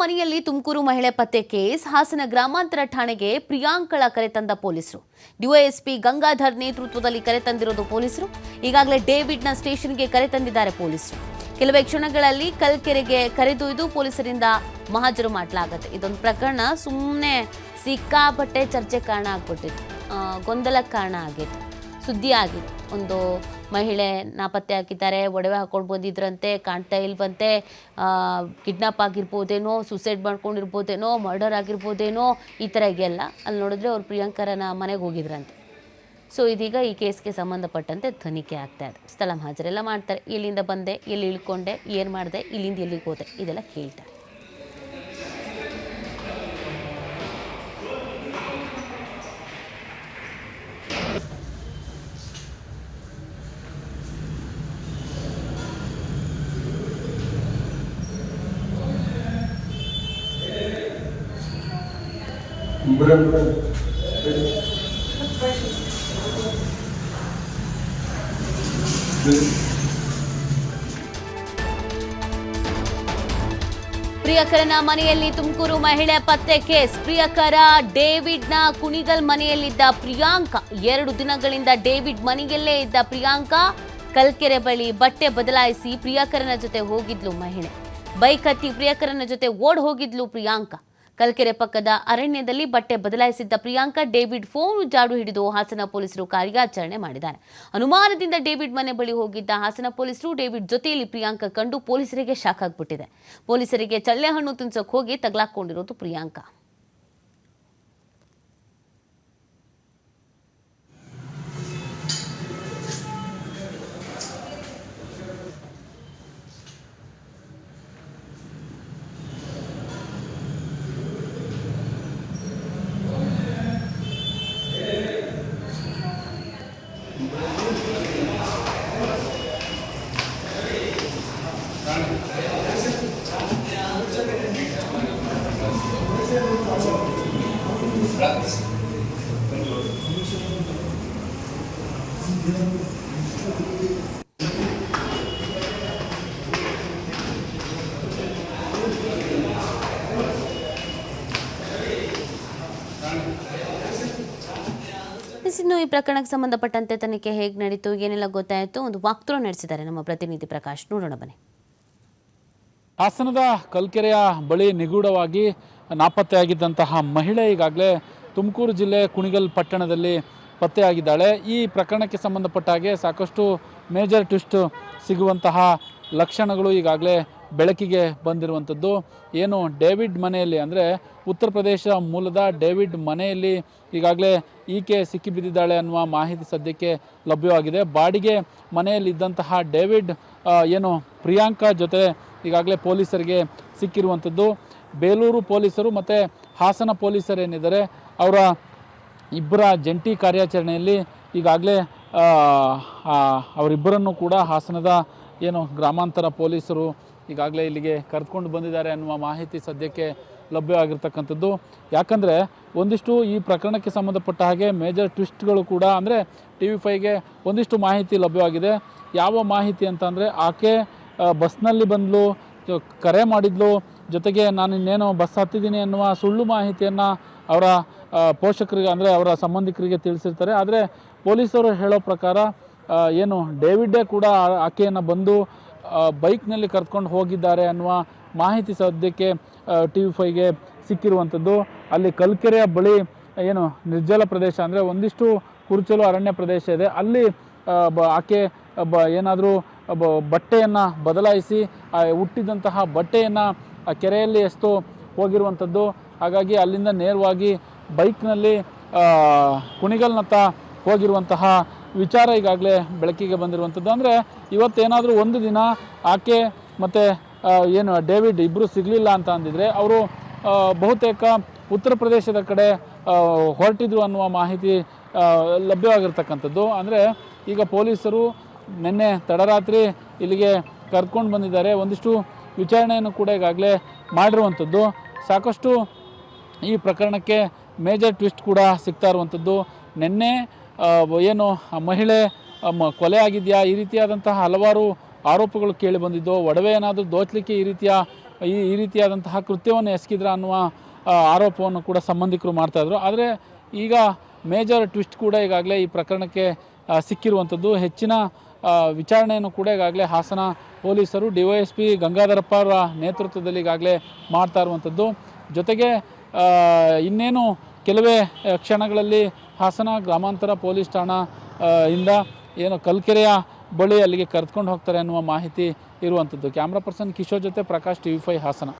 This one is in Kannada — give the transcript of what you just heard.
ಮನೆಯಲ್ಲಿ ತುಮಕೂರು ಮಹಿಳೆ ಪತ್ತೆ ಕೇಸ್. ಹಾಸನ ಗ್ರಾಮಾಂತರ ಠಾಣೆಗೆ ಪ್ರಿಯಾಂಕಳ ಕರೆತಂದ ಪೊಲೀಸರು. ಡಿವೈಎಸ್ಪಿ ಗಂಗಾಧರ್ ನೇತೃತ್ವದಲ್ಲಿ ಕರೆತಂದಿರೋದು ಪೊಲೀಸರು. ಈಗಾಗಲೇ ಡೇವಿಡ್ನ ಸ್ಟೇಷನ್ಗೆ ಕರೆತಂದಿದ್ದಾರೆ ಪೊಲೀಸರು. ಕೆಲವೇ ಕ್ಷಣಗಳಲ್ಲಿ ಕಲ್ಕೆರೆಗೆ ಕರೆದೊಯ್ದು ಪೊಲೀಸರಿಂದ ಮಹಾಜರು ಮಾಡಲಾಗುತ್ತೆ. ಇದೊಂದು ಪ್ರಕರಣ ಸುಮ್ಮನೆ ಸಿಕ್ಕಾಪಟ್ಟೆ ಚರ್ಚೆ ಕಾರಣ ಆಗ್ಬಿಟ್ಟಿತ್ತು, ಗೊಂದಲಕ್ಕೆ ಕಾರಣ ಆಗಿತ್ತು, ಸುದ್ದಿ ಆಗಿತ್ತು. ಒಂದು ಮಹಿಳೆ ನಾಪತ್ತೆ ಹಾಕಿದ್ದಾರೆ, ಒಡವೆ ಹಾಕೊಂಡು ಬಂದಿದ್ರಂತೆ, ಕಾಣ್ತಾ ಇಲ್ವಂತೆ, ಕಿಡ್ನಾಪ್ ಆಗಿರ್ಬೋದೇನೋ, ಸೂಸೈಡ್ ಮಾಡ್ಕೊಂಡಿರ್ಬೋದೇನೋ, ಮರ್ಡರ್ ಆಗಿರ್ಬೋದೇನೋ, ಈ ಥರ ಎಲ್ಲ ಅಲ್ಲಿ ನೋಡಿದ್ರೆ ಅವ್ರು ಪ್ರಿಯಾಂಕರನ ಮನೆಗೆ ಹೋಗಿದ್ರಂತೆ. ಸೊ ಇದೀಗ ಈ ಕೇಸ್ಗೆ ಸಂಬಂಧಪಟ್ಟಂತೆ ತನಿಖೆ ಆಗ್ತಾ ಇದೆ. ಸ್ಥಳ ಹಾಜರೆಲ್ಲ ಮಾಡ್ತಾರೆ. ಎಲ್ಲಿಂದ ಬಂದೆ, ಎಲ್ಲಿ ಇಳ್ಕೊಂಡೆ, ಏನು ಮಾಡಿದೆ, ಇಲ್ಲಿಂದ ಎಲ್ಲಿಗೆ ಹೋದೆ, ಇದೆಲ್ಲ ಕೇಳ್ತಾರೆ. ಪ್ರಿಯಕರನ ಮನೆಯಲ್ಲಿ ತುಮಕೂರು ಮಹಿಳೆ ಪತ್ತೆ ಕೇಸ್. ಪ್ರಿಯಕರ ಡೇವಿಡ್ನ ಕುಣಿಗಲ್ ಮನೆಯಲ್ಲಿದ್ದ ಪ್ರಿಯಾಂಕಾ, 2 ದಿನಗಳಿಂದ ಡೇವಿಡ್ ಮನೆಯಲ್ಲೇ ಇದ್ದ ಪ್ರಿಯಾಂಕಾ ಕಲ್ಕೆರೆ ಬಳಿ ಬಟ್ಟೆ ಬದಲಾಯಿಸಿ ಪ್ರಿಯಕರನ ಜೊತೆ ಹೋಗಿದ್ಲು ಮಹಿಳೆ. ಬೈಕ್ ಹತ್ತಿ ಪ್ರಿಯಕರನ ಜೊತೆ ಓಡ್ ಹೋಗಿದ್ಲು ಪ್ರಿಯಾಂಕಾ. ಕಲ್ಕೆರೆ ಪಕ್ಕದ ಅರಣ್ಯದಲ್ಲಿ ಬಟ್ಟೆ ಬದಲಾಯಿಸಿದ್ದ ಪ್ರಿಯಾಂಕಾ ಡೇವಿಡ್ ಫೋನ್ ಜಾಡು ಹಿಡಿದು ಹಾಸನ ಪೊಲೀಸರು ಕಾರ್ಯಾಚರಣೆ ಮಾಡಿದ್ದಾರೆ. ಅನುಮಾನದಿಂದ ಡೇವಿಡ್ ಮನೆ ಬಳಿ ಹೋಗಿದ್ದ ಹಾಸನ ಪೊಲೀಸರು ಡೇವಿಡ್ ಜೊತೆಯಲ್ಲಿ ಪ್ರಿಯಾಂಕಾ ಕಂಡು ಪೊಲೀಸರಿಗೆ ಶಾಕ್ ಆಗ್ಬಿಟ್ಟಿದೆ. ಪೊಲೀಸರಿಗೆ ಚಳ್ಳೆಹಣ್ಣು ತಿನ್ಸೋಕೆ ಹೋಗಿ ತಗಲಾಕೊಂಡಿರೋದು ಪ್ರಿಯಾಂಕಾ. ಇನ್ನು ಈ ಪ್ರಕರಣಕ್ಕೆ ಸಂಬಂಧಪಟ್ಟಂತೆ ತನಿಖೆ ಹೇಗೆ ನಡೀತು, ಏನೆಲ್ಲ ಗೊತ್ತಾಯಿತು, ಒಂದು ವಾಕ್ಥ್ರೂ ನಡೆಸಿದ್ದಾರೆ ನಮ್ಮ ಪ್ರತಿನಿಧಿ ಪ್ರಕಾಶ್. ನೋಡೋಣ ಬನ್ನಿ. ಹಾಸನದ ಕಲ್ಕೆರೆಯ ಬಳಿ ನಿಗೂಢವಾಗಿ ನಾಪತ್ತೆಯಾಗಿದ್ದಂತಹ ಮಹಿಳೆ ಈಗಾಗಲೇ ತುಮಕೂರು ಜಿಲ್ಲೆ ಕುಣಿಗಲ್ ಪಟ್ಟಣದಲ್ಲಿ ಪತ್ತೆಯಾಗಿದ್ದಾಳೆ. ಈ ಪ್ರಕರಣಕ್ಕೆ ಸಂಬಂಧಪಟ್ಟ ಹಾಗೆ ಸಾಕಷ್ಟು ಮೇಜರ್ ಟ್ವಿಸ್ಟ್ ಸಿಗುವಂತಹ ಲಕ್ಷಣಗಳು ಈಗಾಗಲೇ ಬೆಳಕಿಗೆ ಬಂದಿರುವಂಥದ್ದು. ಏನು ಡೇವಿಡ್ ಮನೆಯಲ್ಲಿ, ಅಂದರೆ ಉತ್ತರ ಪ್ರದೇಶ ಮೂಲದ ಡೇವಿಡ್ ಮನೆಯಲ್ಲಿ ಈಗಾಗಲೇ ಈಕೆ ಸಿಕ್ಕಿಬಿದ್ದಿದ್ದಾಳೆ ಅನ್ನುವ ಮಾಹಿತಿ ಸದ್ಯಕ್ಕೆ ಲಭ್ಯವಾಗಿದೆ. ಬಾಡಿಗೆ ಮನೆಯಲ್ಲಿದ್ದಂತಹ ಡೇವಿಡ್ ಏನು ಪ್ರಿಯಾಂಕಾ ಜೊತೆ ಈಗಾಗಲೇ ಪೊಲೀಸರಿಗೆ ಸಿಕ್ಕಿರುವಂಥದ್ದು. ಬೇಲೂರು ಪೊಲೀಸರು ಮತ್ತು ಹಾಸನ ಪೊಲೀಸರೇನಿದ್ದಾರೆ ಅವರ ಇಬ್ಬರ ಜಂಟಿ ಕಾರ್ಯಾಚರಣೆಯಲ್ಲಿ ಈಗಾಗಲೇ ಅವರಿಬ್ಬರನ್ನು ಕೂಡ ಹಾಸನದ ಏನು ಗ್ರಾಮಾಂತರ ಪೊಲೀಸರು ಈಗಾಗಲೇ ಇಲ್ಲಿಗೆ ಕರೆದುಕೊಂಡು ಬಂದಿದ್ದಾರೆ ಅನ್ನುವ ಮಾಹಿತಿ ಸದ್ಯಕ್ಕೆ ಲಭ್ಯವಾಗಿರ್ತಕ್ಕಂಥದ್ದು. ಯಾಕಂದರೆ ಒಂದಿಷ್ಟು ಈ ಪ್ರಕರಣಕ್ಕೆ ಸಂಬಂಧಪಟ್ಟ ಹಾಗೆ ಮೇಜರ್ ಟ್ವಿಸ್ಟ್ಗಳು ಕೂಡ, ಅಂದರೆ TV5ಗೆ ಒಂದಿಷ್ಟು ಮಾಹಿತಿ ಲಭ್ಯವಾಗಿದೆ. ಯಾವ ಮಾಹಿತಿ ಅಂತಂದರೆ, ಆಕೆ ಬಸ್ನಲ್ಲಿ ಬಂದಳು, ಕರೆ ಮಾಡಿದ್ಲು, ಜೊತೆಗೆ ನಾನು ಇನ್ನೇನೋ ಬಸ್ ಹತ್ತಿದ್ದೀನಿ ಅನ್ನುವ ಸುಳ್ಳು ಮಾಹಿತಿಯನ್ನು ಅವರ ಪೋಷಕರಿಗೆ, ಅಂದರೆ ಅವರ ಸಂಬಂಧಿಕರಿಗೆ ತಿಳಿಸಿರ್ತಾರೆ. ಆದರೆ ಪೊಲೀಸರು ಹೇಳೋ ಪ್ರಕಾರ ಏನು ಡೇವಿಡ್ಡೇ ಕೂಡ ಆಕೆಯನ್ನು ಬಂದು ಬೈಕ್ನಲ್ಲಿ ಕರ್ಕೊಂಡು ಹೋಗಿದ್ದಾರೆ ಅನ್ನುವ ಮಾಹಿತಿ ಸದ್ಯಕ್ಕೆ TV5ಗೆ ಸಿಕ್ಕಿರುವಂಥದ್ದು. ಅಲ್ಲಿ ಕಲ್ಕೆರೆಯ ಬಳಿ ಏನು ನಿರ್ಜಲ ಪ್ರದೇಶ, ಅಂದರೆ ಒಂದಿಷ್ಟು ಕುರುಚಲು ಅರಣ್ಯ ಪ್ರದೇಶ ಇದೆ, ಅಲ್ಲಿ ಆಕೆ ಏನಾದರೂ ಬಟ್ಟೆಯನ್ನು ಬದಲಾಯಿಸಿ ಹುಟ್ಟಿದಂತಹ ಬಟ್ಟೆಯನ್ನು ಕೆರೆಯಲ್ಲಿ ಎಸ್ತು ಹೋಗಿರುವಂಥದ್ದು. ಹಾಗಾಗಿ ಅಲ್ಲಿಂದ ನೇರವಾಗಿ ಬೈಕ್ನಲ್ಲಿ ಕುಣಿಗಲ್ನತ್ತ ಹೋಗಿರುವಂತಹ ವಿಚಾರ ಈಗಾಗಲೇ ಬೆಳಕಿಗೆ ಬಂದಿರುವಂಥದ್ದು. ಅಂದರೆ ಇವತ್ತೇನಾದರೂ ಒಂದು ದಿನ ಆಕೆ ಮತ್ತು ಏನು ಡೇವಿಡ್ ಇಬ್ಬರು ಸಿಗಲಿಲ್ಲ ಅಂತ ಅಂದಿದ್ರೆ ಅವರು ಬಹುತೇಕ ಉತ್ತರ ಪ್ರದೇಶದ ಕಡೆ ಹೊರಟಿದ್ರು ಅನ್ನುವ ಮಾಹಿತಿ ಲಭ್ಯವಾಗಿರ್ತಕ್ಕಂಥದ್ದು. ಅಂದರೆ ಈಗ ಪೊಲೀಸರು ನಿನ್ನೆ ತಡರಾತ್ರಿ ಇಲ್ಲಿಗೆ ಕರ್ಕೊಂಡು ಬಂದಿದ್ದಾರೆ. ಒಂದಿಷ್ಟು ವಿಚಾರಣೆಯನ್ನು ಕೂಡ ಈಗಾಗಲೇ ಮಾಡಿರುವಂಥದ್ದು. ಸಾಕಷ್ಟು ಈ ಪ್ರಕರಣಕ್ಕೆ ಮೇಜರ್ ಟ್ವಿಸ್ಟ್ ಕೂಡ ಸಿಗ್ತಾ ಇರುವಂಥದ್ದು. ನಿನ್ನೆ ಏನು ಮಹಿಳೆ ಕೊಲೆ ಆಗಿದೆಯಾ, ಈ ರೀತಿಯಾದಂತಹ ಹಲವಾರು ಆರೋಪಗಳು ಕೇಳಿ ಬಂದಿದ್ದು. ಒಡವೆ ಏನಾದರೂ ದೋಚಲಿಕ್ಕೆ ಈ ರೀತಿಯ ಈ ರೀತಿಯಾದಂತಹ ಕೃತ್ಯವನ್ನು ಎಸಗಿದ್ರ ಅನ್ನುವ ಆರೋಪವನ್ನು ಕೂಡ ಸಂಬಂಧಿಕರು ಮಾಡ್ತಾಯಿದ್ರು. ಆದರೆ ಈಗ ಮೇಜರ್ ಟ್ವಿಸ್ಟ್ ಕೂಡ ಈಗಾಗಲೇ ಈ ಪ್ರಕರಣಕ್ಕೆ ಸಿಕ್ಕಿರುವಂಥದ್ದು. ಹೆಚ್ಚಿನ ವಿಚಾರಣೆಯನ್ನು ಕೂಡ ಈಗಾಗಲೇ ಹಾಸನ ಪೊಲೀಸರು DYSP ಗಂಗಾಧರಪ್ಪ ಅವರ ನೇತೃತ್ವದಲ್ಲಿ ಈಗಾಗಲೇ ಮಾಡ್ತಾ ಇರುವಂಥದ್ದು. ಜೊತೆಗೆ ಇನ್ನೇನು ಕೆಲವೇ ಕ್ಷಣಗಳಲ್ಲಿ ಹಾಸನ ಗ್ರಾಮಾಂತರ ಪೊಲೀಸ್ ಠಾಣಾ ಇಂದ ಏನು ಕಲ್ಕೆರೆಯ ಬಳಿ ಅಲ್ಲಿಗೆ ಕರೆದುಕೊಂಡು ಹೋಗ್ತಾರೆ ಅನ್ನುವ ಮಾಹಿತಿ ಇರುವಂಥದ್ದು. ಕ್ಯಾಮ್ರಾ ಪರ್ಸನ್ ಕಿಶೋರ್ ಜೊತೆ ಪ್ರಕಾಶ್, TV5 ಹಾಸನ.